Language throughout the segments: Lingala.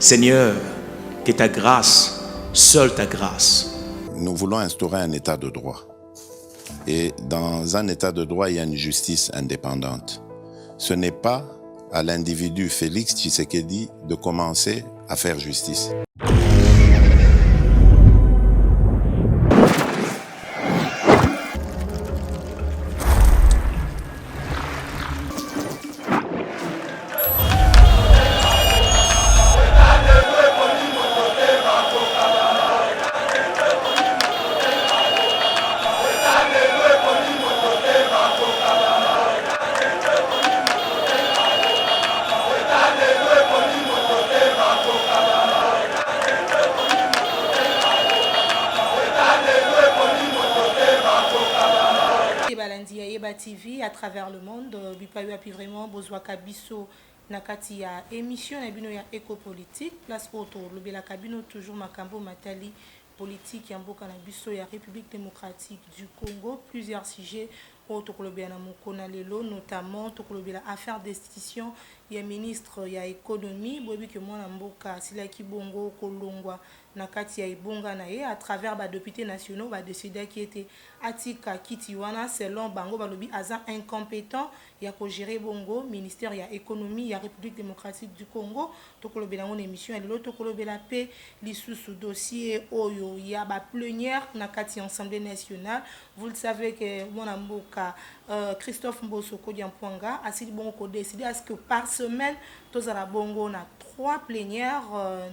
Seigneur, que ta grâce, seule ta grâce. Nous voulons instaurer un état de droit. Et dans un état de droit, il y a une justice indépendante. Ce n'est pas à l'individu Félix Tshisekedi de commencer à faire justice. TV à travers le monde bipayo api vraiment bozwaka biso nakati ya émission na bino ya éco-politique place auto lobela kabino toujours makambo matali politique ya mboka na biso ya République démocratique du Congo. Plusieurs sujets autokolobela na mokona lelo, notamment tokolobela affaire destitution ya ministre ya économie bobi que mwana mboka silaki bongo kolongwa na kati ya ibonga na ye à travers ba députés nationaux ba décider qui était atika kiti wana selon bango balobi aza incompétent ya ko gérer bongo ministère ya économie ya République démocratique du Congo. Tokolobela ngone émission lelo tokolobela pe lisusu dossier oyo ya ba plénière na kati ya Assemblée nationale. Vous le savez que mwana mboka Christophe Mboso Kodiampwanga a décidé bongo ko décider à ce que par semaine tozala bongo na 3 plénières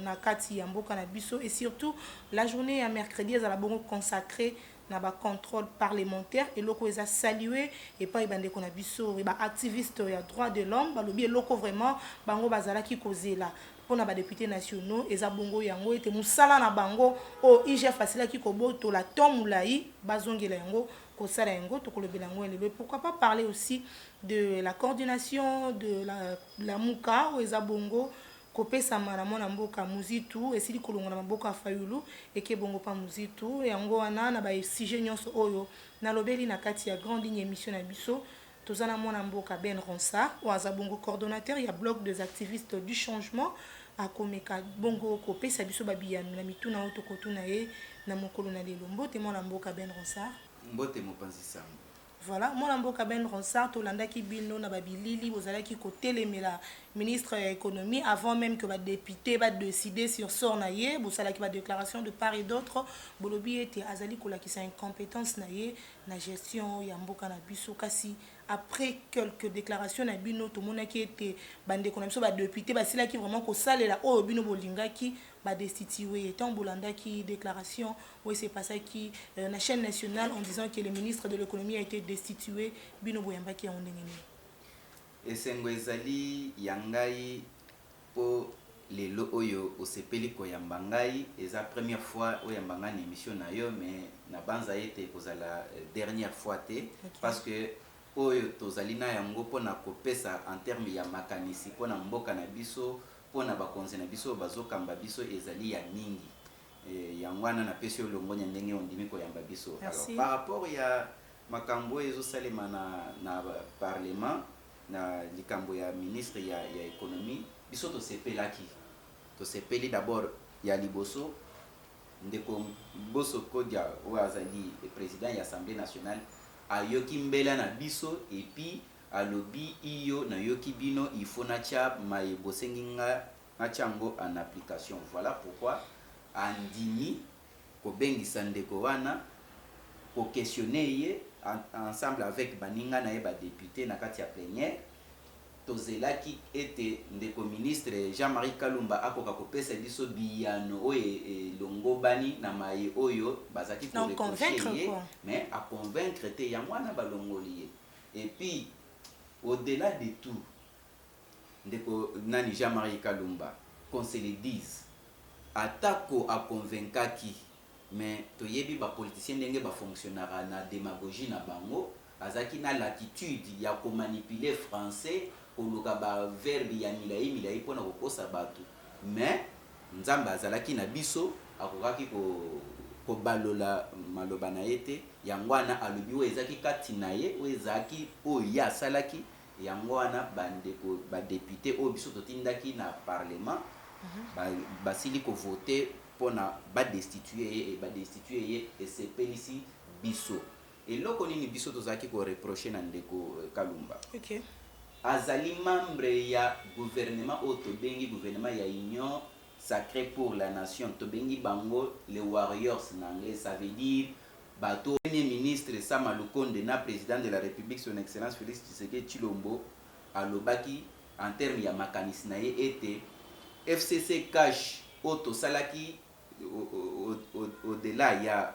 na kati ya mboka na biso et surtout la journée à mercredi ezala bongo consacrée na ba contrôle parlementaire et loko eza salué et pas ibande ko na biso ba activiste ya droit de l'homme balobi loko vraiment bango bazala ki kozela pona ba députés nationaux eza bongo yango ete musala na bango o IGF fasilaki ko boto la tomulai bazongela yango kosala yango tokolobela yango elebe. Pourquoi pas parler aussi de la coordination de la muka o eza bongo kopesa mana mwana mboka muzitu esili kolonga na mboka fayulu eke bongo pa muzitu yango wana na ba sujet nyonso oyo na lobeli na kati ya grande ligne émission na biso tozana mwana mboka Ben Ronsard o aza bongo coordonnateur ya bloc des activistes du changement akomeka bongo kopesa biso babiyanu na mituna oto kotuna ye na mokolo na lelo. Mbote mwana mboka Ben Ronsard. Mbote mopanzi sango. Voilà, mon amboka Ben Ronsard tolandaki bino na babilili bozalaki kotelemela ministre de l'économie avant même que ba député va décider sur sort na ye bosalaki ba déclaration de part et d'autre bolobi ete azali kolakisa incompétence na ye na gestion ya mboka na biso kasi après quelques déclarations na bino to monaki ete bande ko na biso ba député basilaki vraiment ko salela o bino bolingaki ba destituer étant bolandaki déclaration où c'est passé qui na chaîne nationale en disant que le ministre de l'économie a été destitué bino boyambaki en ndengeni esengo ezali yangai po lelo oyo osepeli ko yambangai eza première fois oyambanga na émission na yo mais na banza ete kozala dernière fois te okay. Parce que oyo tozali na yango pona kopesa en terme ya makanisi pona mboka na biso pona bakonzi na biso bazokamba biso ezali ya mingi yango wana na pesi olongonya ndenge ondimi ko yamba biso. Alors par rapport ya makambo ezosalema na parlement na likambo ya ministre ya économie biso tosepeli d'abord ya liboso ndeko Mboso Kodia o azali président ya Assemblée nationale ayoki mbela na biso et puis alobi iyo na yoki bino il faut na tia mai bosenginga na chango en application. Voilà pourquoi andimi ko bengisa ndeko wana ko questionner ye ensemble avec baninga na ba député na kati ya plénière tozelaki ete ndeko ministre Jean-Marie Kalumba akoka kopesa biso biyano oye longo bani na mai oyo bazaki ko reprocher mais à convaincre te ya mwana balongoli et puis au-delà de tout ndeko nani Jean-Marie Kalumba qu'on se le dise atako a convaincaki mais toyebi ba politicien ndenge ba fonctionnera na démagogie na bango azaki na l'attitude ya ko manipuler français koluka ba verbe ya milai pona kokosa batu mais nzamba azalaki na biso akokaki ko balola maloba na yete yangwana alobi o ezaki kati na ye o ezaki o ya salaki yangwana bande ko ba député o biso totindaki na parlement basili ko voter pona ba destituer et c'est pelisi biso eloko nini biso tozaki ko reprocher na ndeko Kalumba. OK. Azali membre ya gouvernement o tobengi gouvernement ya union sacrée pour la nation, tobengi bango les warriors en anglais, ça veut dire bato premier ministre Sama Lukonde na président de la République son excellence Félix Tshisekedi Tshilombo alobaki en termes ya makanisi na ye ete FCC cash auto salaki au-delà ya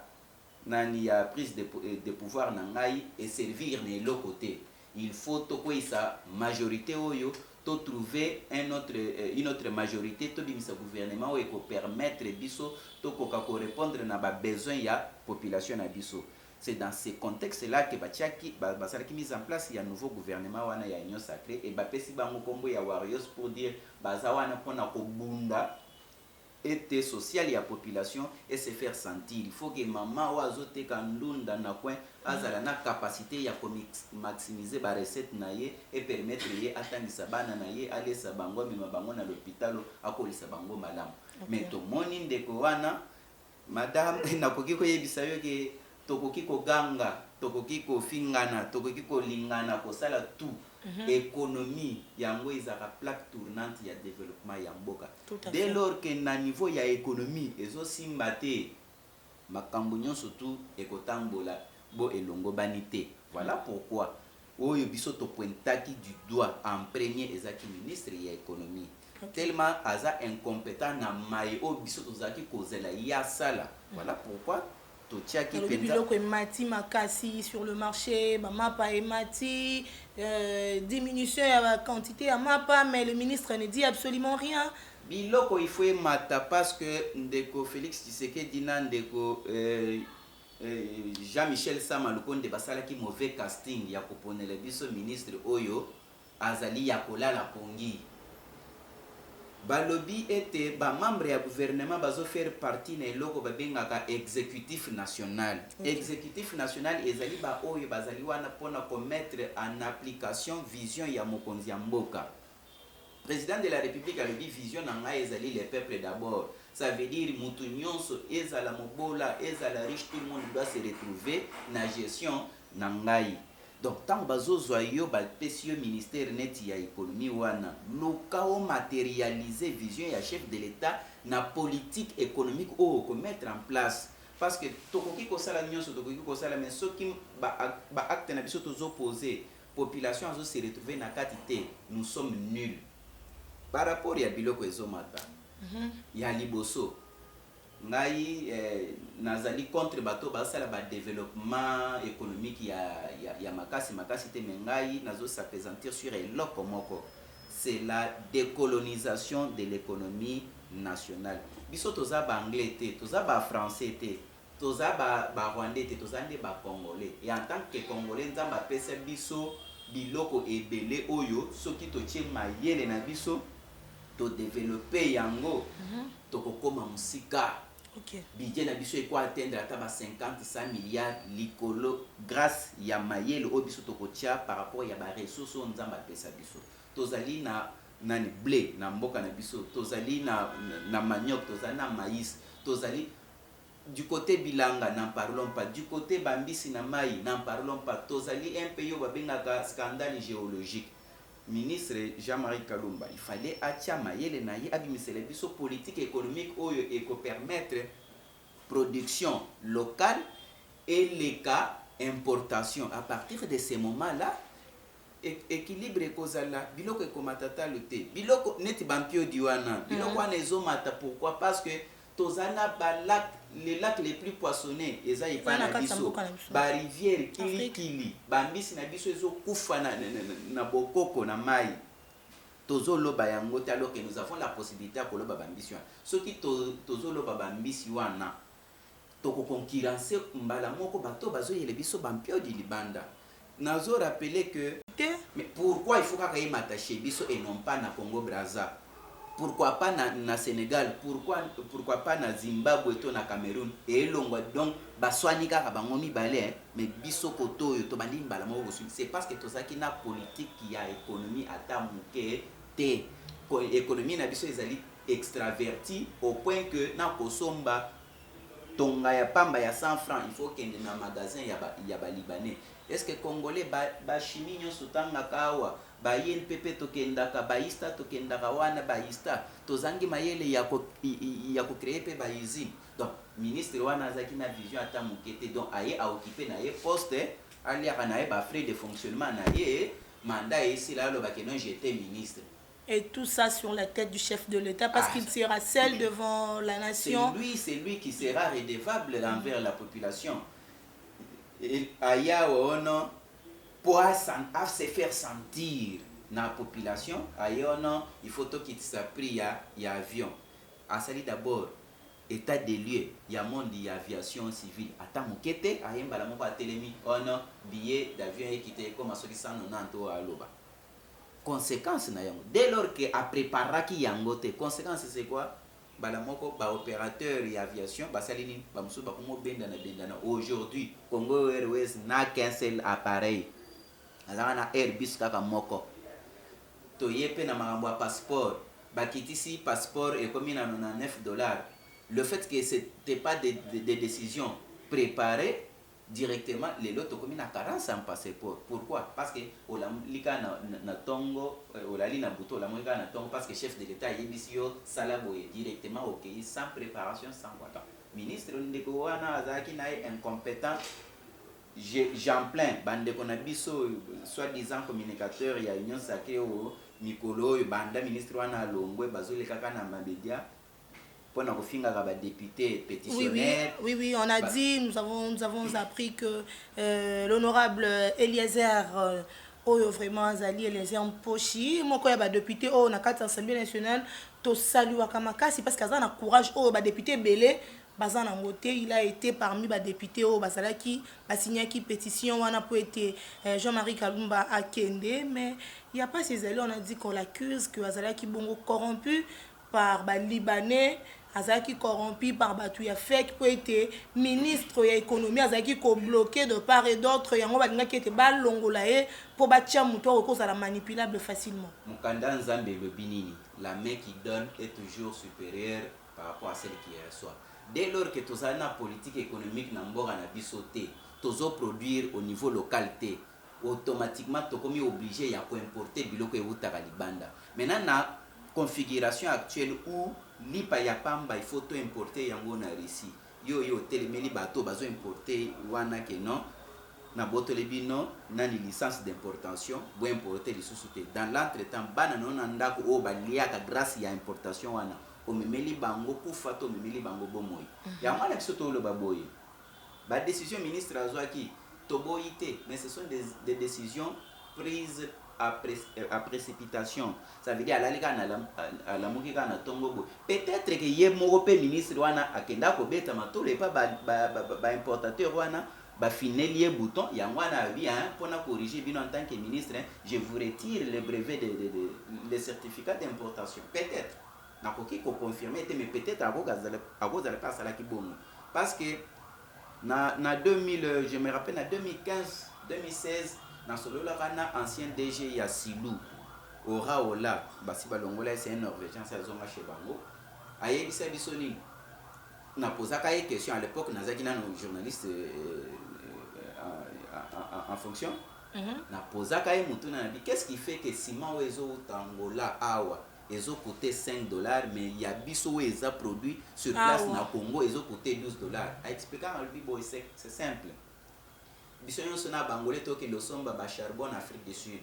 nani ya prise de pouvoir na ngai et servir na l'autre côté. Il faut tokwisa majorité oyo to trouver une autre majorité to bimisa gouvernement oyo ko permettre biso to koka ko répondre na ba besoin ya population na biso. C'est dans ce contexte là que batiaki basalaki mise en place ya nouveau gouvernement wana ya union sacrée et bapesi bango kombo ya warriors pour dire bazawana pona ko bunda été social ya population et se faire sentir. Il faut que maman oazote kandunda na coin azala na capacité ya ko maximiser ba recette na ye et permettre ye atangisa bana na ye alesa bango mema bango na l'hôpital akolisa bango malamu. Mais to moni ndeko wana madame nakoki ko yebisa yo ke tokoki ko ganga tokoki ko fingana tokoki ko lingana ko sala tout. Économie yango ezaka plaque tournante ya développement ya mboka. Dès lors que na niveau ya économie ezosimba te makambo nyonso tout ekotambola bo elongo banité. Voilà pourquoi oyo biso to pointaki du doigt en premier ezaki ministre ya économie. Tellement aza incompétent na mai o biso tozaki kozela ya sala. Voilà pourquoi biloko emati makasi sur le marché bamapa emati diminution ya la quantité ya mapa mais le ministre ne dit absolument rien. Biloko il faut emata parce que ndeko Félix Tshisekedi na ndeko Jean-Michel Sama Lukonde basalaki mauvais casting ya koponela biso ministre oyo azali ya kolala pongi. Balobi était ba membre ya gouvernement bazo faire partie na eloko babengaka exécutif national. Exécutif national ezali ba oyo bazali wana pona ko mettre en application vision ya mokonzi ya mboka. Président de la République alobi vision na ngai ezali le peuple d'abord. Ça veut dire mutu nyonso ezala mobola ezala riche, tout le monde doit se retrouver na gestion na ngai. Donc tant bazozwa yo bapesi yo ministère neti ya économie wana lokao matérialiser vision ya chef de l'État na politique économique ou ko mettre en place parce que tokoki ko sala nyonso tokoki ko sala mais soki ba acte na biso tozo poser population azo se retrouver na quantité nous sommes nuls par rapport ya biloko ezomata ya liboso ngai nazali contre bato basala ba développement économique ya makasi te mengai nazo s'appesantir sur eloko moko c'est la décolonisation de l'économie nationale. Biso toza ba anglais te toza ba français te toza ba rwandais te toza nde ba congolais et en tant que congolais nzamba pesa biso biloko ebele oyo soki totie mayele na biso to développer yango tokokoma musika. Budget na biso eko atteindre ata ba 50-100 milliards likolo grâce ya mayele o biso tokotia par rapport ya ba ressources nzamba pesa biso. Tozali na nani blé na mboka na biso, tozali na manioc, tozali na maïs, tozali du côté bilanga n'en parlons pas, du côté bambisi na mai n'en parlons pas, tozali un pays où babengaka scandale géologique. Ministre Jean-Marie Kalumba, il fallait atia mayele na ye abimisele biso politique économique oyo eko permettre production locale et les cas importation. À partir de ces moments-là, équilibre kozala biloko ekomatata lute biloko neti bampio diwana biloko wana ezomata. Pourquoi? Parce que tozana les lacs les plus poissonnés eza ipana biso ba rivière kili bambisi na biso ezokufa na bokoko na mai tozoloba yango te alors que nous avons la possibilité ya koloba bambisi wana soki tozoloba bambisi wana tokokonkurence mbala moko bato bazoyele biso bampio di libanda. Nazo rappeler que mais pourquoi il faut kaka yemata chez biso et non pas na Congo Brazza? Pourquoi pas na Sénégal? Pourquoi pas na Zimbabwe to na Cameroun? Et longwa donc baswani kaka bango mibale mais biso koto yo to bandi mbala moko bosu. C'est parce que tozaki na politique ya économie ata muke te. Économie na biso ezali extraverti au point que na kosomba tonga ya pamba ya 100 francs, il faut kende na magasin ya ba libanais. Est-ce que congolais ba chimie nyonso tanga kawa ba INPP tokendaka baista tokendaka wana baista tozangi mayele ya ko créer pe ba usine. Donc ministre wana azaki na vision ata mokete, donc aye a occupé na ye poste aliaka na ye ba frais de fonctionnement na ye mandat ici là lo ba que non j'étais ministre. Et tout ça sur la tête du chef de l'État parce qu'il sera seul devant la nation. C'est lui qui sera redevable envers la population. Aya ono pour se faire sentir dans la population, aya ono il faut qu'il s'apprie ya avion. Asali d'abord état des lieux, il y a monde de aviation civile. Attends mokete ayemba la moko atelemi ono billet d'avion équité comme à celui 190 à loba. Conséquence na yango dès lors que a préparaki yango te conséquence c'est quoi bala moko ba opérateur et aviation basalini ba musu ba komo benda na aujourd'hui Congo Airways n'a qu'un seul appareil azana na Airbus kaka moko to yepe na makambo ya passeport bakitisi passeport et comme na $99. Le fait que c'était pas des décisions préparées directement les lots comme na carence en passeport. Pourquoi? Parce que olamlika na tongo olali na buto olamlika na tongo parce que chef de l'état yebisio salaboye directement au pays sans préparation sans quoi. Ministre ndeko wana azaki na incompétent Jean plein bande kona biso soi-disant communicateur ya union sacrée au mikolo banda ministre wana longwe bazoleka kana mamedia. Oui, on a dit, nous avons appris que l'honorable Eliezer vraiment Azali Eliezer Mposhi, mon collègue député au Nakata Assemblée nationale, to salut Wakamakasi parce qu'il a un courage au député Belé. Bazan Angote, il a été parmi les députés au Bazalaki, a signé qui pétition, on a pu être Jean-Marie Kalumba à Kende, mais il n'y a pas ces élus, on a dit qu'on l'accuse que Bazalaki Bongo corrompu par les Libanais, Azaki corrompu par Batouya Fek pour être ministre de l'économie, Azaki bloqué de part et d'autre, et on a qui était balongolaé pour bâtir mon tour au cause à la manipulable facilement. Mukanda Nzambe le binini, la main qui donne est toujours supérieure par rapport à celle qui reçoit. Dès lors que tu as une politique économique n'ambora na bisoté, tu as produire au niveau local automatiquement tu es obligé à importer biloko eutaka libanda. Maintenant na configuration actuelle où lipa ya pamba il faut tout importer yango na Russie. Yo telemeli bato bazo importer wana ke non na boto lebino na ni licence d'importation bo importer lisusu te. Dans l'entretemps bana non ndako o baliaka grâce ya importation wana o memeli bango kufa to memeli bango bomoyi. Ya mwana biso to lo baboyi. Ba décision ministre azwaki to boyité mais ce sont des décisions prises à précipitation. Ça veut dire à la mukika na tongo. Peut-être que yé moko pe ministre wana akenda ko beta matole pas ba importateur wana ba finelier bouton ya wana bien pour na corriger bino en tant que ministre je vous retire le brevet de certificat d'importation. Peut-être na koki ko confirmer mais peut-être à cause de la passe à la kibomo parce que na 2000 je me rappelle na 2015 2016 dans ce là ancien DG ya Silou ora ola basi balongola c'est un norvégien ça zonga chez bango aye bisa bisoni na posaka une question à l'époque nazaki na journaliste en fonction na posaka ye mutu na bi qu'est-ce qui fait que ciment ezo tangola awa ezo coûté $5 mais il y a biso eza produit sur place na Congo ezo coûté $12 a expliquer en lui boy c'est simple. Bisoyon sona bangolé to ke losomba ba charbon en Afrique du Sud.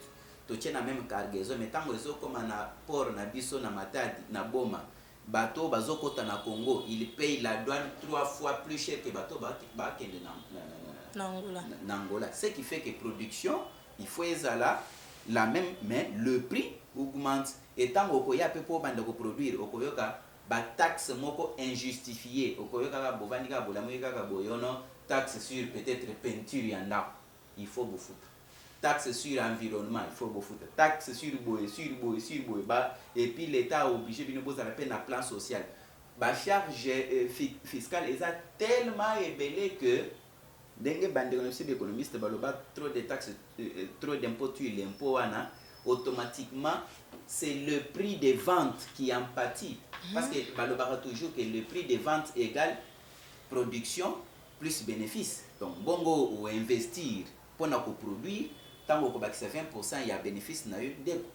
To tient même cargaison mais tango ezo comme na port na biso na Matadi na Boma. Bateau bazo kota na Congo, il paye la douane 3 fois plus cher que bateau ba kende na Angola. Ce qui fait que production, il faut ezala la même mais le prix augmente et tango koya pe po bande ko produire okoyoka ba taxe moko injustifiée okoyoka ka bovandika bolamoyeka ka boyono taxe sur peut-être peinture yanda il faut vous foutre taxe sur environnement il faut vous foutre taxe sur boye ba et puis l'état a obligé de nous poser la peine à plan social ba charge fiscale est tellement élevée que dengue bande économiste baloba trop de taxes trop d'impôts sur l'impôt wana automatiquement c'est le prix des ventes qui en pâtit Parce que balobara toujours que le prix de vente égale production plus bénéfice. Donc bongo ou investir pour produire, tant que 20%, il y a bénéfice,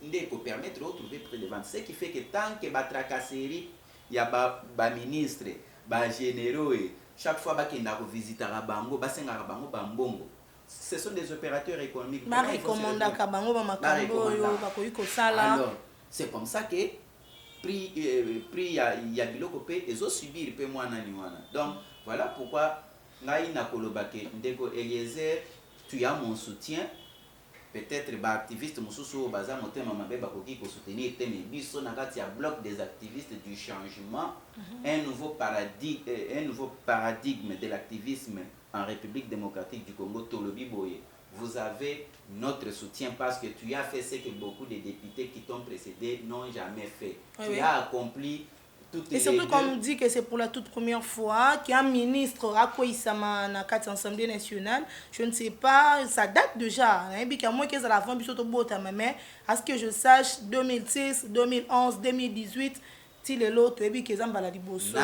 il faut permettre de retrouver prix de vente. Ce qui fait que tant que la tracasserie, il y a des ministres, des généraux, chaque fois qu'il y a un visiteur à Bango, Bango, ce sont des opérateurs économiques. Alors, c'est comme ça que prix il y a des locaux et ont subir peu moins. Donc voilà pourquoi ngai na kolobake ndeko Eliezer, tu as mon soutien. Peut-être ba activiste mususu baza motema mabe bakoki ko soutenir teme biso na kati ya bloc des activistes du changement, un nouveau paradigme de l'activisme en République démocratique du Congo Tolobi Boye. Vous avez notre soutien parce que tu as fait ce que beaucoup de députés qui t'ont précédé n'ont jamais fait. Tu as accompli toutes les... Et surtout quand on dit que c'est pour la toute première fois qu'il y a un ministre à quoi il s'est dans l'Assemblée nationale, je ne sais pas, ça date déjà. À moins que ça la fin, mais à ce que je sache, 2006, 2011, 2018, si les autres, et puis qu'ils ont baladé bosso,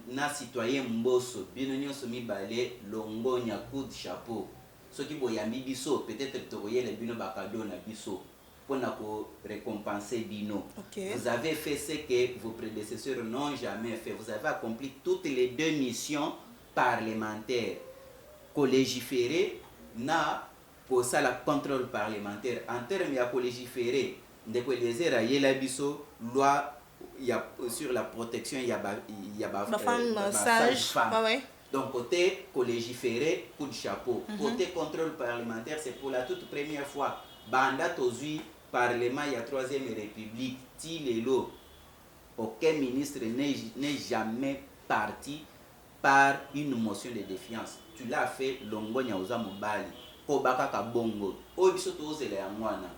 na citoyen mbosso, binonio somi balé, longo nya coup de chapeau. Ce qui boyambi biso, peut-être toye les bino bakado na biso pour récompenser bino. Vous avez fait ce que vos prédécesseurs n'ont jamais fait. Vous avez accompli toutes les 2 missions parlementaires. Collégiférer na pour ça la contrôle parlementaire. En termes de collégiférer, ndeko Eliezer a yela biso loi sur la protection, il y a sage-femme. Donc côté collégiféré, coup de chapeau. Côté contrôle parlementaire, c'est pour la toute première fois. Banda tozui parlement, il y a 3e république, Tilelo. Aucun ministre n'est jamais parti par une motion de défiance. Tu l'as fait, longo nyaoza mobali. Kobaka kabongo. Obiso tozele ya mwana.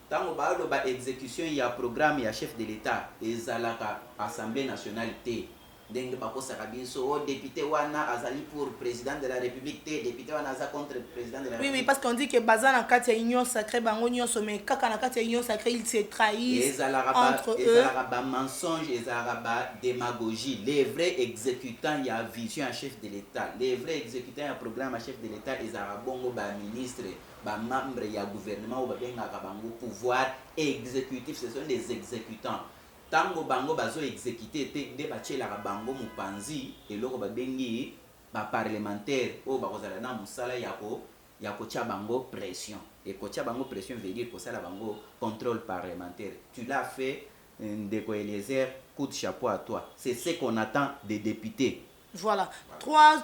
Tango ba exécution, il y a programme, il y a chef de l'État, et zalaka Assemblée nationale T. Denge bako sakabiso, député wana azali pour président de la République T, député wana aza contre président de la République. Oui, parce qu'on dit que Bazan na kati ya union sacrée, bango union sommet, kaka na kati ya union sacrée, ils se trahissent entre eux. Ezalaka ba mensonge, ezalaka ba démagogie. Les vrais exécutants, il y a vision à chef de l'État. Les vrais exécutants, il y a programme à chef de l'État, ezalaka bongo ba ministre. Membre il y a gouvernement ou bango pouvoir exécutif, ce sont des exécutants. Tango bango bazo exécuter te de bachela bango mupanzi et loko babengi ba parlementaire o bakozala na musala yako tia bango pression, et ko tia bango pression veut dire ko sala bango contrôle parlementaire. Tu l'as fait, ndeko Eliezer, coup de chapeau à toi. C'est ce qu'on attend des députés. Voilà. Trois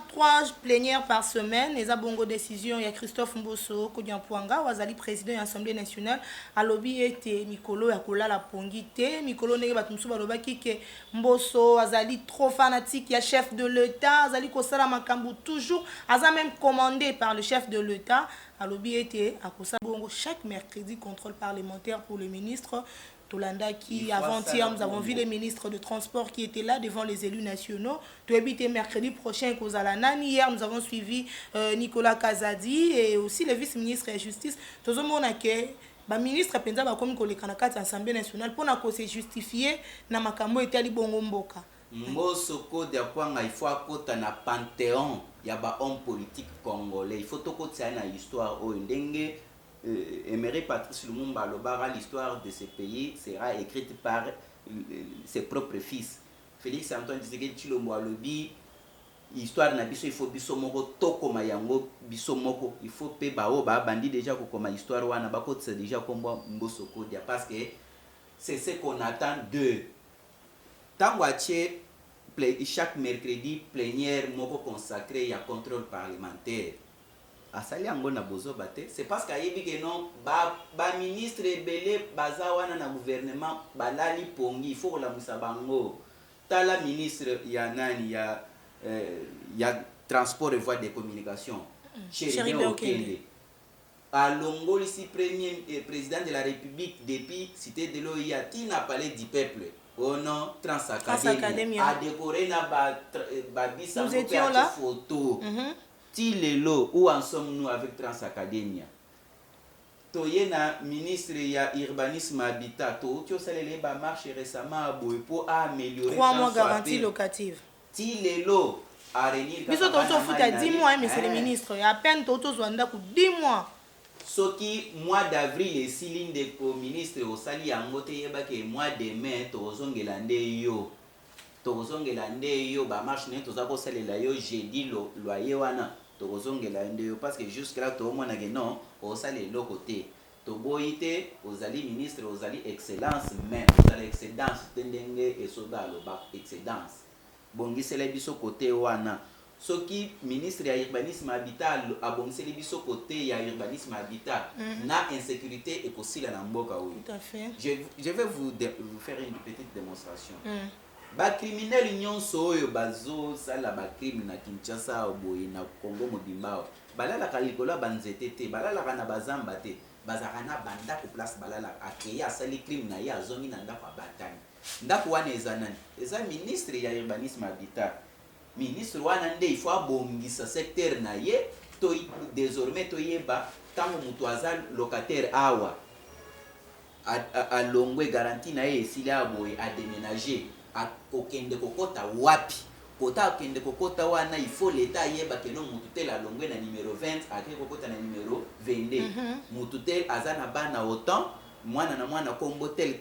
plénières par semaine. Les bongo décision. Il y a Christophe Mbosso, Kodian Pouanga, Wazali président de l'Assemblée nationale. À lobby était Mikolo Yakola la Pongite. Mikolo Nege Batumsu Balobaki que Mbosso, Wazali trop fanatique. Il y a chef de l'État. Wazali Kosala Makambu toujours. Aza même commandé par le chef de l'État. À lobby était à Kosa Bongo chaque mercredi contrôle parlementaire pour le ministre. Tolanda qui avant-hier nous avons vu les ministres de transport qui étaient là devant les élus nationaux. Tu habites mercredi prochain Kozalanani. Hier nous avons suivi Nicolas Kazadi et aussi le vice-ministre de la justice. Tout le monde a que le ministre Penza va comme le Kanaka de l'Assemblée nationale pour se justifier na makambo etali bongo mboka. Mbosso Kodi Akwanga, il faut akota na panthéon ya ba homme politique congolais. Il faut tokotia na histoire o ndenge Emery Patrice Lumumba Lobara, l'histoire de ce pays sera écrite par ses propres fils. Félix Antoine Tshisekedi Tshilombo alobi histoire na biso il faut biso moko tokoma yango biso moko, il faut pe bao ba bandi déjà kokoma histoire wana bakotisa déjà kombo Mbosso Kodi parce que c'est ce qu'on attend d'eux. Tango atie chaque mercredi plénière moko consacré à contrôle parlementaire. Asali yango na bozo bate, c'est parce qu'ayebi que non ba ministre belé baza wana na gouvernement balali pongi, il faut la musabango. Tala ministre ya nani ya transport et voies de communication. Chéribé Okende. Alongo ici premier président de la République depuis cité de l'OIA, qui n'a parlé du peuple. Oh non, Transacadémia a décoré na ba bisa photo. Tilelo, où en sommes-nous avec Transacadémia? toye na ministre ya urbanisme habitat to tu salele ba marche récemment pour améliorer 3 mois garantie locative ti lelo a renir biso toto futa 10 mois monsieur le ministre à peine toto zwanda ku 10 mois soki mois d'avril esili ndeko ministre osali yango te yeba ke mois de mai tozongela nde yo ba marche ne toza kosalela yo jeudi loyer wana tozongela nde yo parce que jusque là tomona ke non osala eloko te toboyi te ozali ministre ozali excellence mais ozali excellence te ndenge esoda aloba excellence bongisela biso kote wana soki ministre ya urbanisme habitat abongiseli biso kote ya urbanisme habitat na insécurité ekosila na mboka oyo. Tout à fait. Je vais vous faire une petite démonstration. Bacriminel nyonso oyo bazosala bacrime na Kinshasa boye na Congo mobimba balalaka likolo banzete te balalaka na bazamba te bazaka na bandako place balalaka akeye asali crime na ye azongi na ndako abatani ndako wana eza nani eza ministre ya urbanisme habitat ministre wana nde il faut abongisa secteur na ye to désormais toyeba tango mutu aza locataire awa alongwe garantie na ye esili aboye adéménager akokende kokota wapi kota akende kokota wana il faut l'état yeba ke no mutu tel alongwe na numéro 20 ake kokota na numéro 22 mutu tel aza na bana autant mwana na mwana kombo tel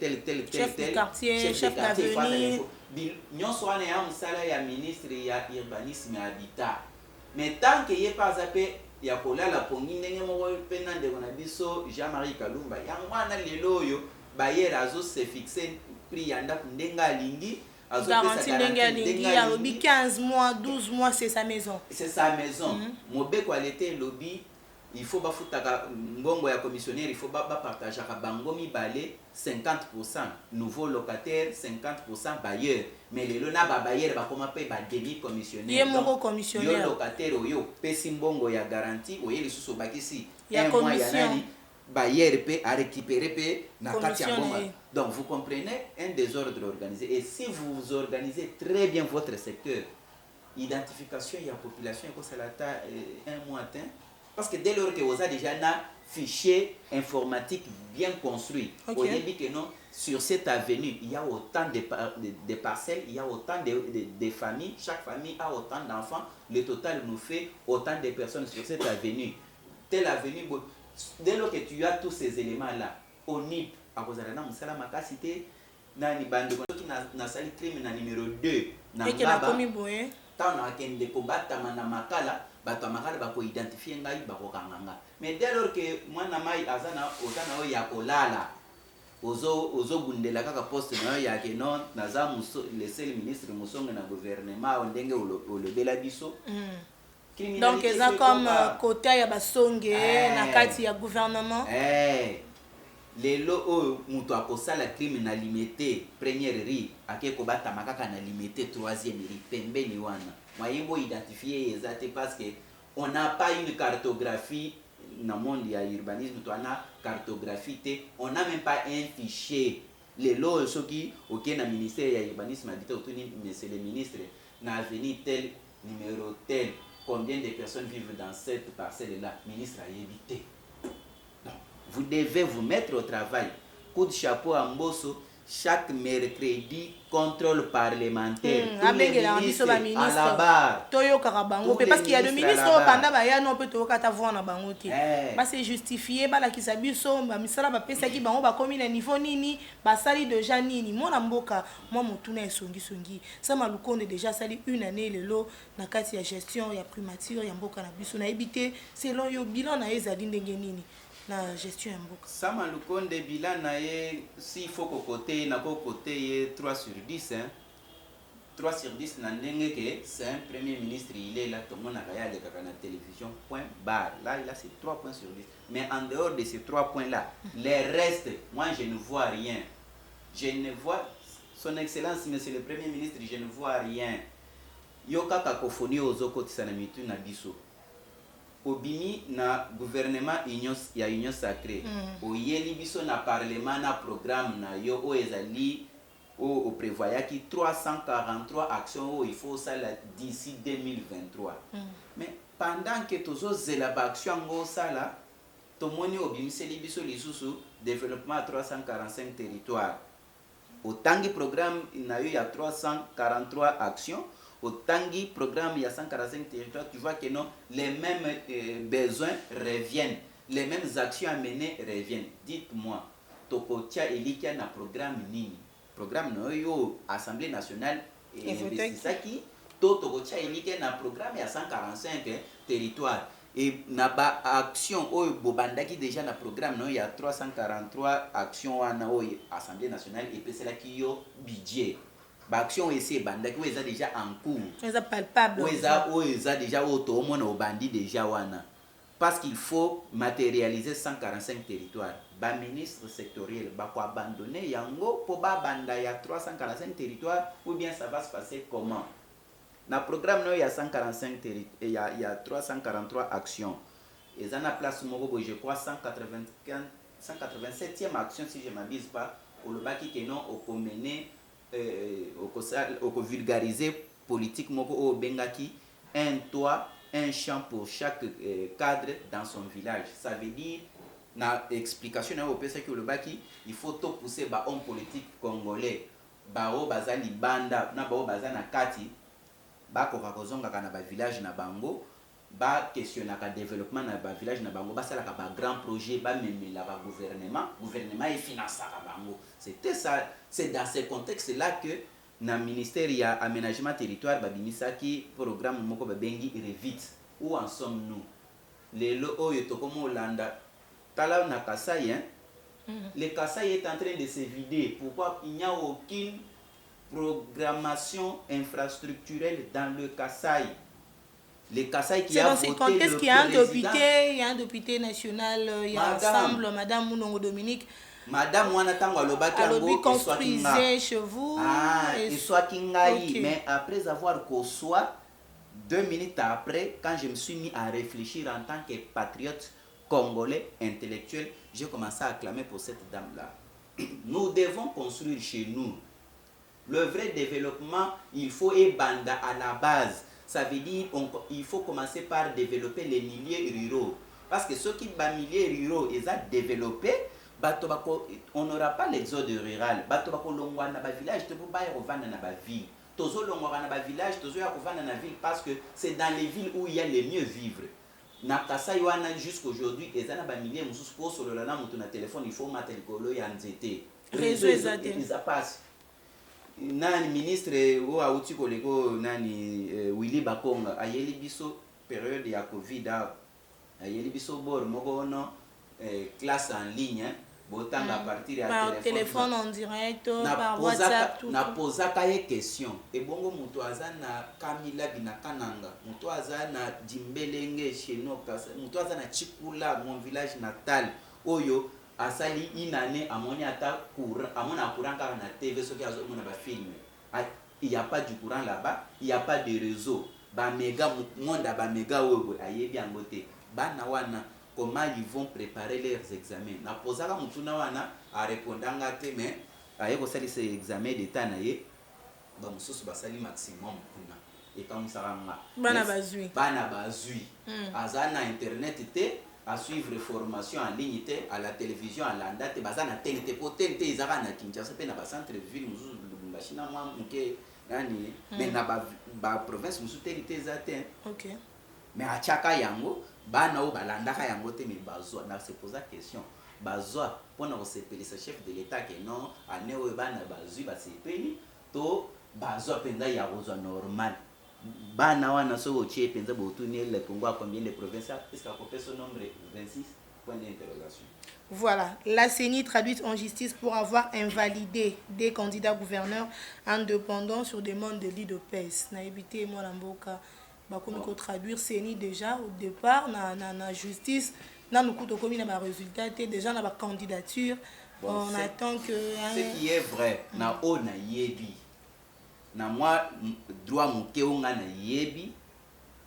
chef de quartier chef d'avenue nyonso wana ya mosala ya ministre ya urbanisme habitat mais tant que ye pas ape ya kolala pongi ndenge moko mpe na ndeko na biso Jean-Marie Kalumba yango wana lelo oyo bayere azose fixe prix ya ndako ndenge alingi garantie ndenge alingi alobi 15 mois 12 mois c'est sa maison mobeko alete lobby il faut bafutaka mbongo ya commissionnaire il faut bapartageaka bango mibale 50% nouveau locataire 50% bailleur mais lelo na babayere bakoma pe ba demi commissionnaire ye moko commissionnaire yo locataire oyo pesi mbongo ya garantie oye lisusu bakisi ya commission bailleur pe a récupérer pe na kati ya bomba. Donc vous comprenez un désordre organisé et si vous organisez très bien votre secteur identification ya population ko salata un mois atteint parce que dès lors que vous avez déjà un fichier informatique bien construit, vous avez que non, sur cette avenue, il y a autant de parcelles, il y a autant de familles, chaque famille a autant d'enfants, le total nous fait autant de personnes sur cette avenue. Telle avenue, dès lors que tu as tous ces éléments-là, au NIP, à cause de la makasité, nani bande qui na sali crime na numéro 2 na ngaba tant na kende ko batama na makala bato makala bako identifier ngai bako kanganga mais dès lors que mwana mai azana ozana ya kolala ozo bundela kaka poste na ya ke non naza muso laisser le ministre musonga na gouvernement ndenge olobela biso donc eza comme côté ya basonge na kati ya gouvernement lelo oyo mutu akosala crime na limité première ri akeko batama kaka na limité troisième ri pembeni wana mwayembo identifier ezate parce que on n'a pas une cartographie dans le monde ya urbanisme to ana cartographie te on n'a même pas un fichier lelo soki OK na ministère ya urbanisme habitat otuni monsieur le ministre na avenue tel numéro tel combien de personnes vivent dans cette parcelle là ministre a évité. Vous devez vous mettre au travail. Coup de chapeau à Mbosso, chaque mercredi, contrôle parlementaire. Tous les ministres à la barre. Parce qu'il y a des ministres pendant baya non peut ta voix na bango te. Ba c'est justifié ba la kisabiso ba misala ba pesa ki bango ba komi na niveau nini ba sali déjà nini mona mboka moi motuna esongi ça malukonde déjà sali une année lelo na kati ya gestion ya primature ya mboka na biso na ebité selon yo bilan na ezali ndenge nini la gestion en boucle. Sama Lukonde bilan na ye s'il faut côté na côté 3 sur 10 hein. 3 sur 10 na ndenge que c'est un premier ministre il est là tout le monde a regardé la télévision point barre là c'est 3 points sur 10 mais en dehors de ces 3 points là les restes moi je ne vois rien. Je ne vois son excellence monsieur le premier ministre je ne vois rien. Yoka kakofoni ozokotisa na mitu na biso. Obimi na gouvernement ya union sacrée oyeli biso na parlement na programme na yo o ezali o prévoya ki 343 actions il faut ça d'ici 2023 mais pendant que tozo zela ba action ngo sala tomoni obimiseli biso lisusu développement à 345 territoires. Autant de programme il y a 343 actions, autant de programme il y a 145 territoires, tu vois que non, les mêmes besoins reviennent, les mêmes actions à mener reviennent. Dites-moi, Tokotia Elikia na programme nini? Programme no yo Assemblée nationale et investissaki, Tokotia Elikia na programme il y a 145 territoires. Et na ba action oyo bobandaki déjà na programme no il y a 343 actions wana oyo Assemblée nationale et pesela ki yo budget ba action ese bandaki oyo eza déjà en cours eza palpable oyo eza déjà auto omona obandi déjà wana parce qu'il faut matérialiser 145 territoires. Ba ministre sectoriel ba ko abandonner yango po ba banda ya 345 territoires ou bien ça va se passer comment? Dans le programme, il y a 145 il y a 343 actions. Et dans la place, je crois, 187e action, si je ne m'abuse pas, pour le baki qui non au mener, au vulgariser politique, au bengaki, un toit, un champ pour chaque cadre dans son village. Ça veut dire, dans l'explication, que le baki, il faut tout pousser les hommes politiques congolais, bao bazali banda, na bao bazana kati. Ba kokakozonga kana ba village na bango ba questionnaka développement na ba village na bango ba salaka ba grand projet ba memela ba gouvernement et finançaka bango. C'était ça, c'est dans ce contexte là que na ministère ya aménagement territoire ba bimisaki programme moko ba bengi Revit. Où en sommes-nous? Les oyo tokomo Olanda tala na Kasai hein. Le Kasai est en train de se vider. Pourquoi il n'y a aucune programmation infrastructurelle dans le Kasaï? Le Kasaï qui a voté le président. Qu'il y a un député national, il y a ensemble, Madame Mounongo Dominique. Madame Wanatango Alobi construisait chez vous. Ah, et soit Kingaï. Okay. Mais après avoir conçoit, 2 minutes après, quand je me suis mis à réfléchir en tant que patriote congolais intellectuel, j'ai commencé à acclamer pour cette dame-là. Nous devons construire chez nous. Le vrai développement, il faut ébanda à la base. Ça veut dire il faut commencer par développer les milieux ruraux. Parce que ceux qui sont milieux ruraux, ils ont développé, on n'aura pas l'exode rural. Village, ville. Parce que c'est dans les villes où il y a le mieux vivre. Jusqu'aujourd'hui, ils ont des milliers de téléphone, il faut mettre le réseau passe. Nani ministre o auti kolego nani Willy Bakonga ayeli biso période ya Covid ayeli biso bor moko no classe en ligne botanga à partir par téléphone en direct par WhatsApp tout na posaka ye question et bongo muto azana Kamila binakananga muto azana Dimbelenge Shenoka muto azana Chikula mon village natal oyo asali inane amoni ata courant amona courant car na TV ce qui a mona ba film il y a pas du courant là-bas il y a pas de réseau ba méga monde ba méga oyo ayebi angote bana wana comment ils vont préparer leurs examens na posaka mutuna wana a répondanga te mais ayeko sali ces examens d'état na ye ba mususu basali maximum kuna et comme ça bana bazui azana internet te à suivre formation en ligne à la télévision à la date bazana TNT potente izaka na Kinshasa pe na ba centre ville muzu Lubumbashi na mwa muke nani mais na ba province muzu TNT zate OK mais a chaka yango bana o balandaka yango te mais bazwa na se poser question bazwa pona o sepelisa chef de l'état que non ane o bana bazwi ba sepeli to bazwa penza ya rozwa normal. Bana wana so tie penza botuni le Congo a combien de provinces? Est-ce qu'on peut ce nombre 26 point d'interrogation. Voilà, la CENI traduite en justice pour avoir invalidé des candidats gouverneurs indépendants sur demande de l'IDOPES. Na évité moi l'amboka ba comme ko traduire CENI déjà au départ na justice na nous ko komi na ba résultat déjà na ba candidature on attend que ce qui est vrai na ona yebi na moi droit mukeonga na yebi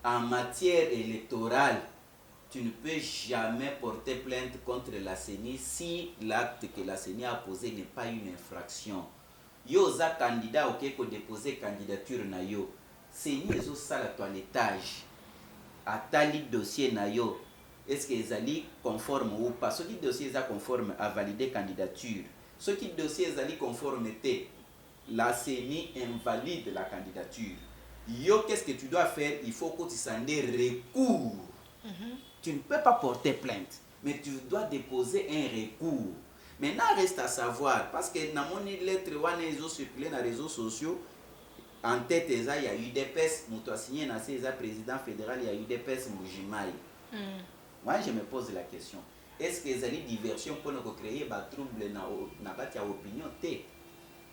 en matière électorale tu ne peux jamais porter plainte contre la CENI si l'acte que la CENI a posé n'est pas une infraction. Yo za candidat ok ko déposer candidature na yo CENI ezo sala toilettage atali dossier na yo est-ce que ezali conforme ou pas. Ce qui dossier est conforme à valider candidature. Ce qui dossier est conforme était la CENI invalide la candidature. Yo, qu'est-ce que tu dois faire? Il faut que tu s'en recours. Tu ne peux pas porter plainte, mais tu dois déposer un recours. Maintenant, reste à savoir, parce que dans mon lettre, on a circulé dans les réseaux sociaux, en tête, il y a eu des PES, nous signé dans le président fédéral, il y a eu des PES Mujimai. Moi, je me pose la question, est-ce que les diversions pour nous créer des troubles dans la opinion?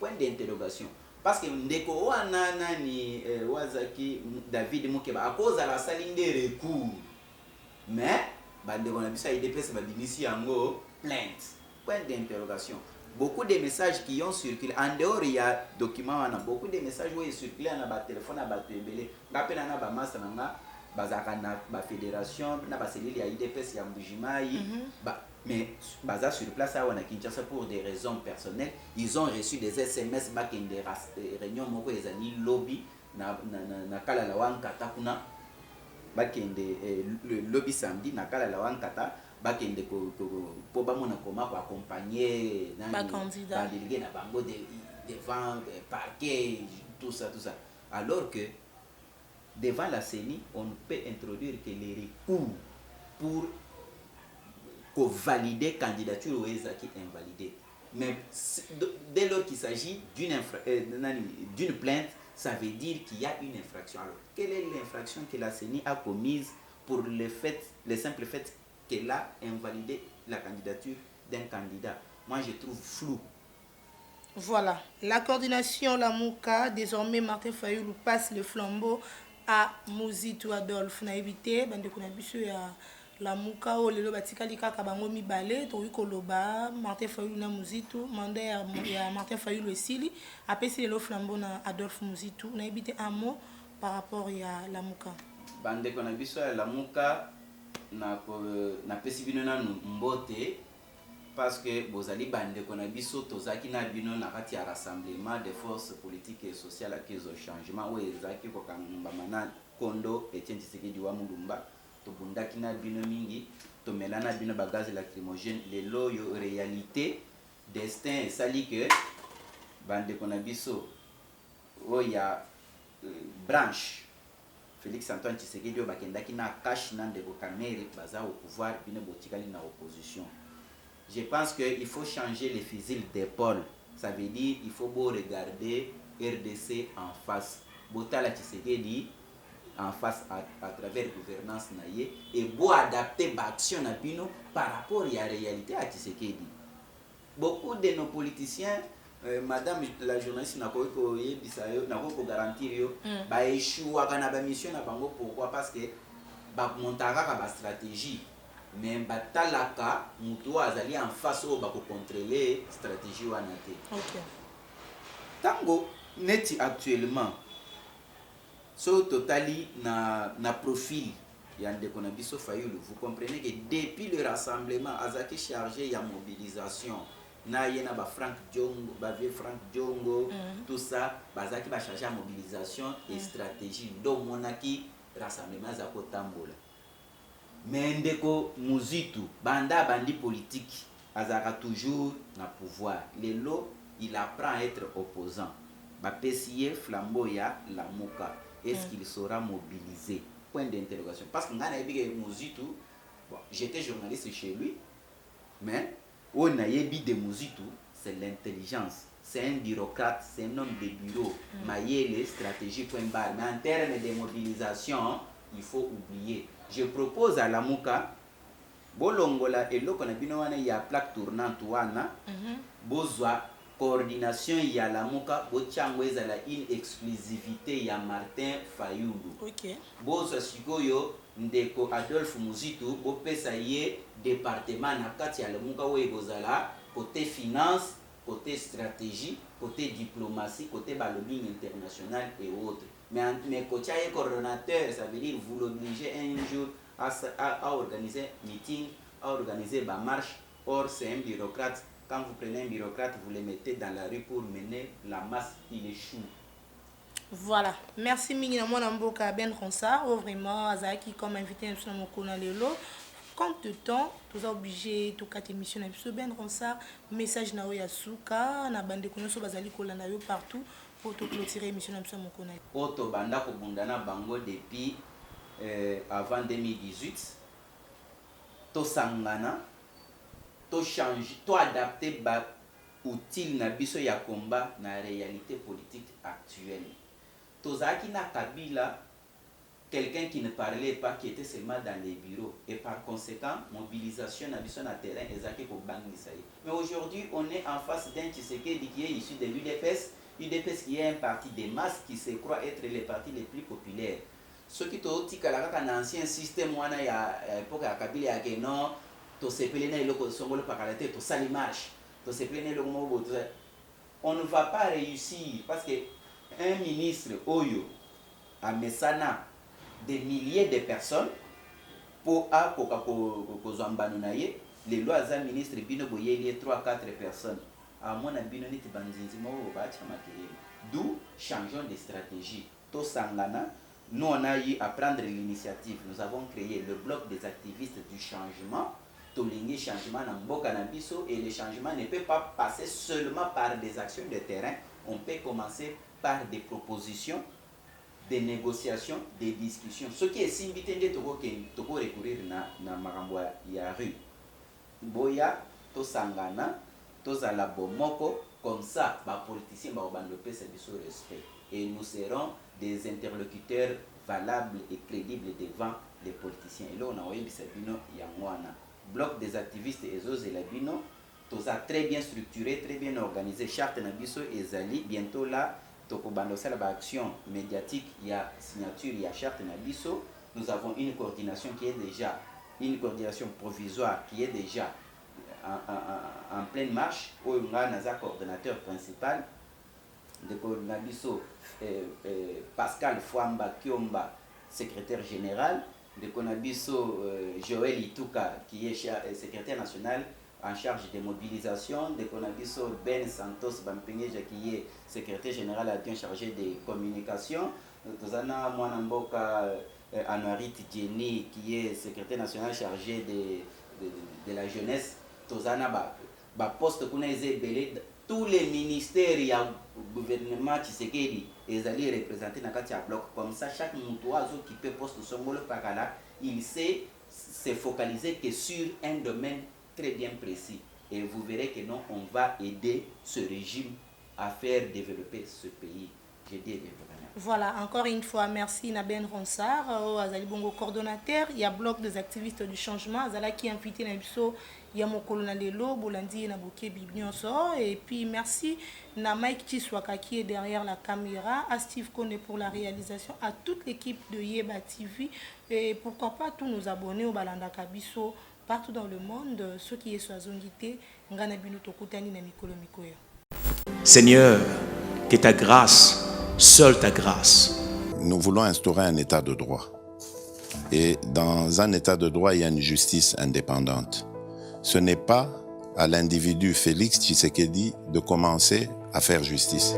Point d'interrogation. Parce que ndeko wana nani wazaki David Mukeba à cause de la saline de recours. Mais bandeko na bisa IDPS ba binisi yango plainte. Point d'interrogation. Beaucoup de messages qui ont circulé en dehors il y a document wana beaucoup de messages où ils circulent na ba téléphone na ba tebele. Ngapena na ba masa nanga bazaka na ba fédération na ba cellule ya IDPS ya Mbujimai mais basé sur place à Kinshasa pour des raisons personnelles, ils ont reçu des SMS back in des réunions moko ezali lobby na kala la wankata kuna back in le lobby samedi na kala la wankata back in de po ba mona koma ko accompagner ba candidat ba délégué na bango devant parquet tout ça alors que devant la CENI on peut introduire que les recours pour valider candidature ou qui invalidée. Mais dès lors qu'il s'agit d'une plainte, ça veut dire qu'il y a une infraction. Alors, quelle est l'infraction que la CENI a commise pour le simple fait qu'elle a invalidé la candidature d'un candidat? Moi, je trouve flou. Voilà, la coordination, la MOUCA, désormais Martin Fayoulou passe le flambeau à Muzitu Adolphe. On a évité, la muka o lelo batikali kaka bango mibale to koloba Martin Fayoulou na Muzitu manda ya Martin Fayoulou esili apesi lelo flambeau na Adolphe Muzitu na ebité un mot par rapport ya la muka bande kona biso ya la muka na pesi bino na mbote parce que bozali bande kona biso tozaki na bino na kati ya rassemblement des forces politiques et sociales acquises au changement où ezaki ko kamba mana kondo Etienne Tshisekedi wa Mulumba to bundaki na bino mingi to melana bino bagaz lacrymogène les loyo réalité destin sali que bande kona biso oya branche Félix Antoine Tshisekedi bakendaki na cash na ndeko Kamere baza au pouvoir bino botikali na opposition. Je pense qu'il faut changer les fusils d'épaule. Ça veut dire il faut beau regarder RDC en face. Botala Tshisekedi en face à travers gouvernance naie et beau adapter l'action na bino par rapport à la réalité à Tshisekedi. Beaucoup de nos politiciens madame la journaliste n'a pas garantir ba échouer à la mission na bango pourquoi parce que ba montara ba stratégie mais batalaka mutu azali en face au bako contrôler stratégie wana te. OK. Tango neti actuellement so totali na profil ya ndeko na biso Fayoulou, vous comprenez que depuis le rassemblement azaki chargé ya mobilisation na yena ba Frank Djongo ba vieux Frank Djongo tout ça bazaki ba chargé ya mobilisation et stratégie ndo monaki rassemblement za kotambola. Mais ndeko Muzitu banda bandi politique azaka toujours na pouvoir lelo il apprend à être opposant ba pesier flambeau ya la muka est-ce qu'il sera mobilisé point d'interrogation parce que ngana yebi Muzitu bon j'étais journaliste chez lui mais on a yebi de Muzitu c'est l'intelligence c'est un bureaucrate c'est un homme de bureau maïele stratégie point barre mais en termes de mobilisation il faut oublier. Je propose à la muka bolongola eloko na bino wana ya plaque tournante wana bozwa coordination ya la muka bochango ezala une exclusivité ya Martin Fayoulou. OK. Bozwa sikoyo ndeko Adolphe Muzitu bopesa ye département na kati ya la muka wo ebozala côté finance, côté stratégie, côté diplomatie, côté lobbying international et autres. Mais quand il y a un coordonnateur, ça veut dire vous l'obligez un jour à organiser un meeting, à organiser une marche. Or, c'est un bureaucrate. Quand vous prenez un bureaucrate, vous le mettez dans la rue pour mener la masse, il échoue. Voilà. Merci Mingi na mwana mboka Ben Ronsa, vraiment Azaki comme invité sur mon canal Lelo. compte de temps, tu es obligé de faire émission. Ben Ronsard, message na ya suka, na bande konoso bazali kolanda yo partout pour te clôturer l'émission na mon connaît. Auto banda ko bundana bango depuis avant 2018. To sangana, to changer, to adapter ba outil na biso ya combat na réalité politique actuelle. To zaki na Kabila, quelqu'un qui ne parlait pas, qui était seulement dans les bureaux. Et par conséquent, mobilisation na biso na terrain, ezaki ko bangisa. Mais aujourd'hui, on est en face d'un Tshisekedi qui est issu de l'UDPS, UDPS qui est un parti de masse qui se croit être les partis les plus populaires. Ce qui est un ancien système, il y a l'époque à Kabila, il y a non, to se plaignent le Songolo Pakalate, to sali marche, to se plaignent le Mobo. On ne va pas réussir parce que un ministre Oyo a Messana des milliers de personnes pour les lois d'un ministre Bino Boye 3-4 personnes. À mon avis, d'où changeons de stratégie. To Sangana. Nous, on a eu à prendre l'initiative. Nous avons créé le bloc des activistes du changement. Tolingi changement dans Mbokanabiso. Et le changement ne peut pas passer seulement par des actions de terrain. On peut commencer par des propositions, des négociations, des discussions. Ce qui est simple, c'est de recourir à Marambwa Yaru. Boya, to Sangana, to Zalabomoko. Comme ça, les politiciens vont développer ce respect. Et nous serons des interlocuteurs valables et crédibles devant les politiciens. Et là, on a envoyé Bisabino Yangwana. Bloc des activistes et Zos et Labino, tout ça très bien structuré, très bien organisé. Charte Nabiso et Zali, bientôt là, Tokobando, c'est l'action médiatique, il y a signature, il y a charte Nabiso. Nous avons une coordination qui est déjà, une coordination provisoire qui est déjà en pleine marche, où on a un coordonnateur principal de Nabiso, Pascal Fouamba Kiomba, secrétaire général, de Konabiso Joël Ituka, qui est secrétaire national en charge des mobilisations, de Konabiso Ben Santos Bampengeja, qui est secrétaire général adjoint chargé des communications, Tozana Mwanamboka Anouarit Djeni, qui est secrétaire national chargé de la jeunesse, Tozana poste tous les ministères et le gouvernement Tshisekedi et allés représenter dans le bloc. Comme ça, chaque moutouazo qui peut poster son mot par là, il sait se focaliser que sur un domaine très bien précis. Et vous verrez que non, on va aider ce régime à faire développer ce pays. J'ai dit développer. Voilà, encore une fois, merci Naben Ronsard, Azali Bongo coordonnateur, il y a bloc des activistes du changement, Azala qui a invité Nabiso, il y a mon colonel Lelo, Bolandi et Naboké Biblionso, et puis merci na Mike Chiswaka qui est derrière la caméra, à Steve Kone pour la réalisation, à toute l'équipe de Yeba TV, et pourquoi pas tous nos abonnés au Balanda Kabiso, partout dans le monde, ceux qui sont à Zongité, Ngana Bino Tokutani na Mikolo Mikoyo. Seigneur, que ta grâce, seule ta grâce. Nous voulons instaurer un état de droit. Et dans un état de droit, il y a une justice indépendante. Ce n'est pas à l'individu Félix Tshisekedi de commencer à faire justice.